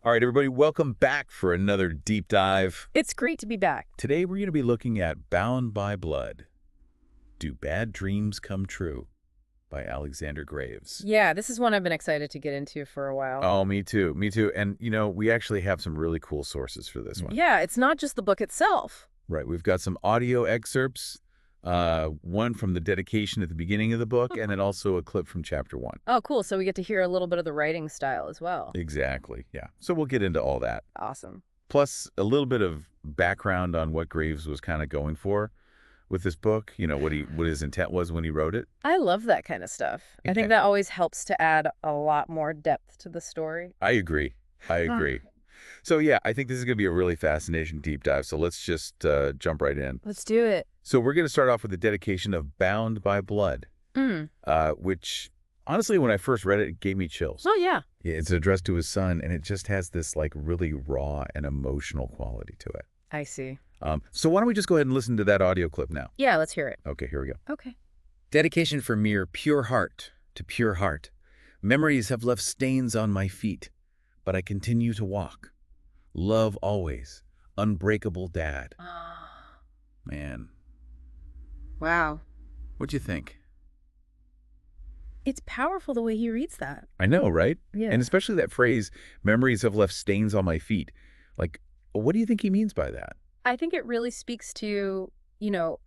All right, everybody, welcome back for another deep dive. It's great to be back. Today, we're going to be looking at Bound by Blood. Do Bad Dreams Come True? By Alexander Graves. Yeah, this is one I've been excited to get into for a while. Oh, me too. Me too. And, we actually have some really cool sources for this one. Yeah, it's not just the book itself. Right. We've got some audio excerpts, one from the dedication at the beginning of the book, and then also a clip from chapter 1. Oh, cool. So we get to hear a little bit of the writing style as well. Exactly. Yeah. So we'll get into all that. Awesome. Plus, a little bit of background on what Graves was kind of going for with this book, what his intent was when he wrote it. I love that kind of stuff. I think that always helps to add a lot more depth to the story. I agree. So, yeah, I think this is going to be a really fascinating deep dive. So let's just jump right in. Let's do it. So we're going to start off with the dedication of Bound by Blood, which, honestly, when I first read it, it gave me chills. Oh, yeah. It's addressed to his son, and it just has this, really raw and emotional quality to it. I see. So why don't we just go ahead and listen to that audio clip now? Yeah, let's hear it. Okay, here we go. Okay. Dedication for mere pure heart to pure heart. Memories have left stains on my feet, but I continue to walk. Love always. Unbreakable Dad. Man, Wow. what'd you think? It's powerful the way he reads that. I know, right? Yeah. And especially that phrase, memories have left stains on my feet. What do you think he means by that? I think it really speaks to,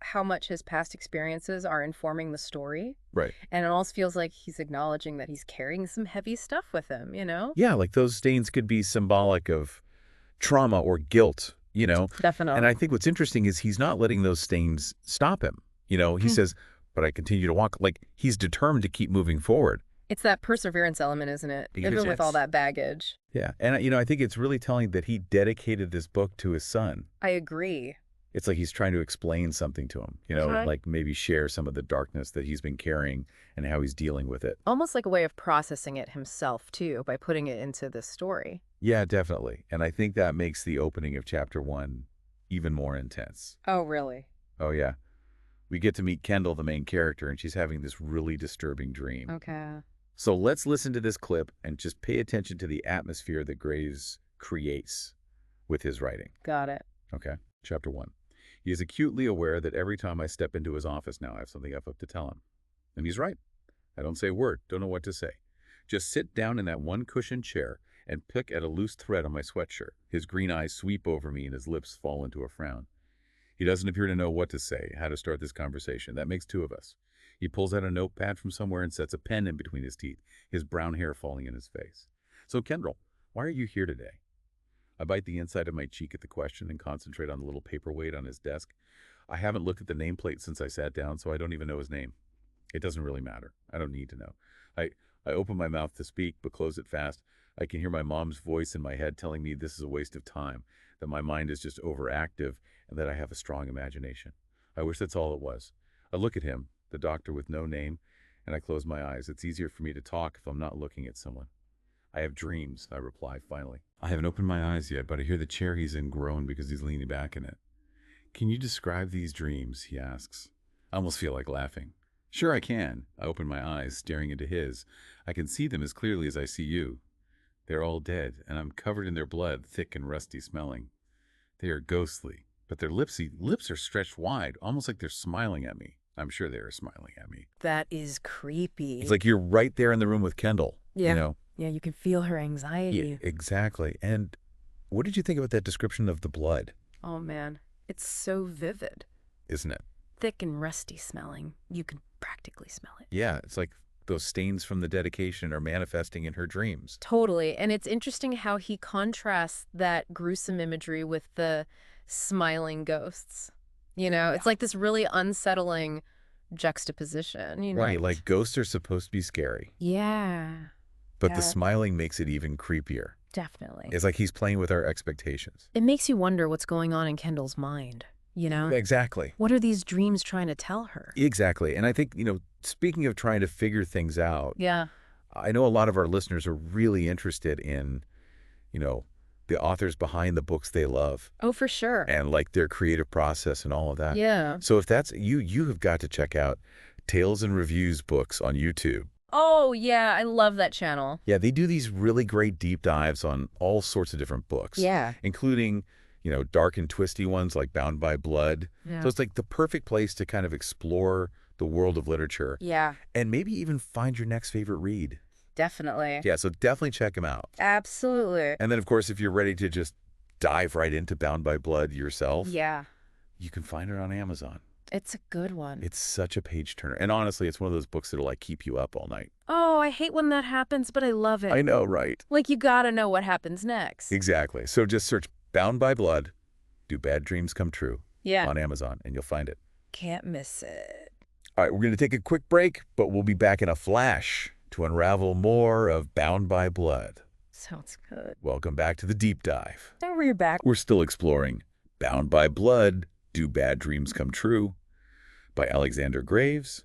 how much his past experiences are informing the story. Right. And it almost feels like he's acknowledging that he's carrying some heavy stuff with him, Yeah, those stains could be symbolic of trauma or guilt, Definitely. And I think what's interesting is he's not letting those stains stop him. He says, but I continue to walk. He's determined to keep moving forward. It's that perseverance element, isn't it? It Even is. with all that baggage. Yeah. And, I think it's really telling that he dedicated this book to his son. I agree. It's like he's trying to explain something to him, maybe share some of the darkness that he's been carrying and how he's dealing with it. Almost like a way of processing it himself, too, by putting it into this story. Yeah, definitely. And I think that makes the opening of chapter 1 even more intense. Oh, really? Oh, yeah. We get to meet Kendall, the main character, and she's having this really disturbing dream. Okay. So let's listen to this clip and just pay attention to the atmosphere that Graves creates with his writing. Got it. Okay, chapter 1. He is acutely aware that every time I step into his office now, I have something up to tell him. And he's right. I don't say a word, don't know what to say. Just sit down in that one-cushioned chair and pick at a loose thread on my sweatshirt. His green eyes sweep over me and his lips fall into a frown. He doesn't appear to know what to say, how to start this conversation. That makes two of us. He pulls out a notepad from somewhere and sets a pen in between his teeth, his brown hair falling in his face. So, Kendall, why are you here today? I bite the inside of my cheek at the question and concentrate on the little paperweight on his desk. I haven't looked at the nameplate since I sat down, so I don't even know his name. It doesn't really matter. I don't need to know. I open my mouth to speak, but close it fast. I can hear my mom's voice in my head telling me this is a waste of time, that my mind is just overactive, and that I have a strong imagination. I wish that's all it was. I look at him, the doctor with no name, and I close my eyes. It's easier for me to talk if I'm not looking at someone. I have dreams, I reply finally. I haven't opened my eyes yet, but I hear the chair he's in groan because he's leaning back in it. Can you describe these dreams? He asks. I almost feel like laughing. Sure I can. I open my eyes, staring into his. I can see them as clearly as I see you. They're all dead, and I'm covered in their blood, thick and rusty smelling. They are ghostly, but their lips are stretched wide, almost like they're smiling at me. I'm sure they are smiling at me. That is creepy. It's like you're right there in the room with Kendall. Yeah. Yeah, you can feel her anxiety. Yeah, exactly. And what did you think about that description of the blood? Oh, man. It's so vivid. Isn't it? Thick and rusty smelling. You can practically smell it. Yeah, it's like those stains from the dedication are manifesting in her dreams. Totally. And it's interesting how he contrasts that gruesome imagery with the smiling ghosts. It's like this really unsettling juxtaposition, Right, like ghosts are supposed to be scary. Yeah. But the smiling makes it even creepier. Definitely. It's like he's playing with our expectations. It makes you wonder what's going on in Kendall's mind, Exactly. What are these dreams trying to tell her? Exactly. And I think, speaking of trying to figure things out, Yeah. I know a lot of our listeners are really interested in, the authors behind the books they love. Oh, for sure. And their creative process and all of that. Yeah. So if that's you have got to check out Tales and Reviews books on YouTube. Oh, yeah, I love that channel. Yeah, they do these really great deep dives on all sorts of different books. Yeah. Including, dark and twisty ones like Bound by Blood. Yeah. So it's like the perfect place to kind of explore the world of literature. Yeah, And maybe even find your next favorite read. definitely. Yeah, so definitely check them out. Absolutely. And then, of course, if you're ready to just dive right into Bound by Blood yourself, Yeah, you can find it on Amazon. it's a good one. It's such a page turner. And honestly, it's one of those books that'll like keep you up all night. Oh, I hate when that happens, but I love it. I know, right? Like, you gotta know what happens next. Exactly. So just search Bound by Blood, Do Bad Dreams Come True Yeah. on Amazon, and you'll find it. Can't miss it. All right, we're going to take a quick break, but we'll be back in a flash to unravel more of Bound by Blood. Sounds good. Welcome back to the deep dive. Don't worry, you're back. We're still exploring Bound by Blood, Do Bad Dreams Come True by Alexander Graves.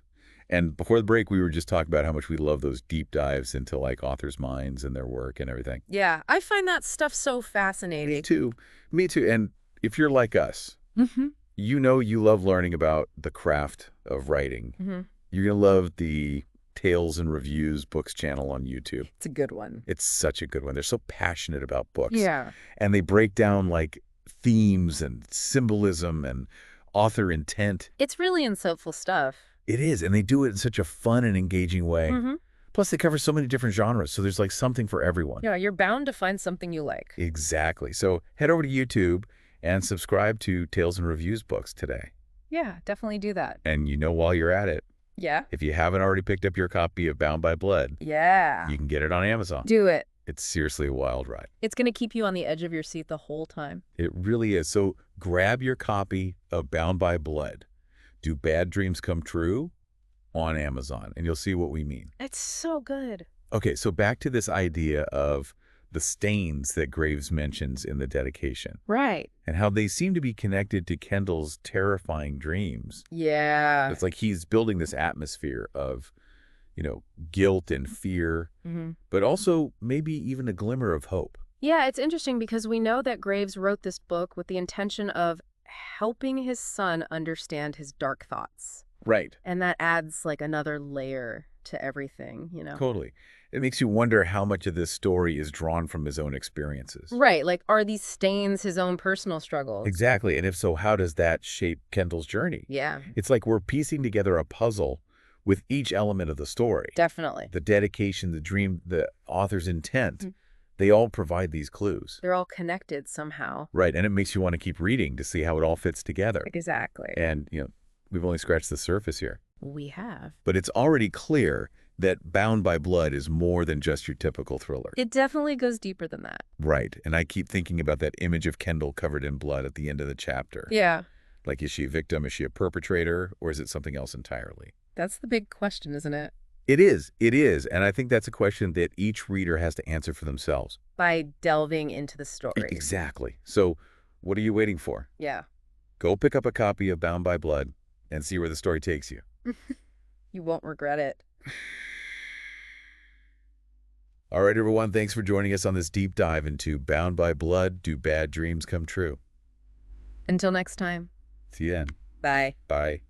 And before the break, we were just talking about how much we love those deep dives into like authors' minds and their work and everything. Yeah, I find that stuff so fascinating. Me too. Me too. And if you're like us, Mm-hmm. you love learning about the craft of writing. Mm-hmm. You're going to love the Tales and Reviews Books channel on YouTube. It's a good one. It's such a good one. They're so passionate about books. Yeah. And they break down like themes and symbolism and author intent. It's really insightful stuff. It is. And they do it in such a fun and engaging way. Mm-hmm. Plus, they cover so many different genres. So there's like something for everyone. Yeah, you're bound to find something you like. Exactly. So head over to YouTube and subscribe to Tales and Reviews Books today. Yeah, definitely do that. And while you're at it, Yeah. if you haven't already picked up your copy of Bound by Blood, Yeah. you can get it on Amazon. Do it. It's seriously a wild ride. It's going to keep you on the edge of your seat the whole time. It really is. So grab your copy of Bound by Blood, Do Bad Dreams Come True on Amazon, and you'll see what we mean. It's so good. Okay, so back to this idea of the stains that Graves mentions in the dedication Right. and how they seem to be connected to Kendall's terrifying dreams. Yeah. It's like he's building this atmosphere of, guilt and fear, Mm-hmm. but also maybe even a glimmer of hope. Yeah, it's interesting because we know that Graves wrote this book with the intention of helping his son understand his dark thoughts. Right. And that adds like another layer to everything, Totally. It makes you wonder how much of this story is drawn from his own experiences. Right. Like, are these stains his own personal struggles? Exactly. And if so, how does that shape Kendall's journey? Yeah, It's like we're piecing together a puzzle with each element of the story. definitely. The dedication, the dream, the author's intent. Mhm. They all provide these clues. They're all connected somehow. Right. And it makes you want to keep reading to see how it all fits together. Exactly. And, we've only scratched the surface here. We have. But it's already clear that Bound by Blood is more than just your typical thriller. It definitely goes deeper than that. Right. And I keep thinking about that image of Kendall covered in blood at the end of the chapter. Yeah. Like, is she a victim? Is she a perpetrator? Or is it something else entirely? That's the big question, isn't it? It is. It is. And I think that's a question that each reader has to answer for themselves. By delving into the story. Exactly. So what are you waiting for? Yeah. Go pick up a copy of Bound by Blood and see where the story takes you. You won't regret it. All right, everyone. Thanks for joining us on this deep dive into Bound by Blood, Do Bad Dreams Come True? Until next time. See you then. Bye. Bye.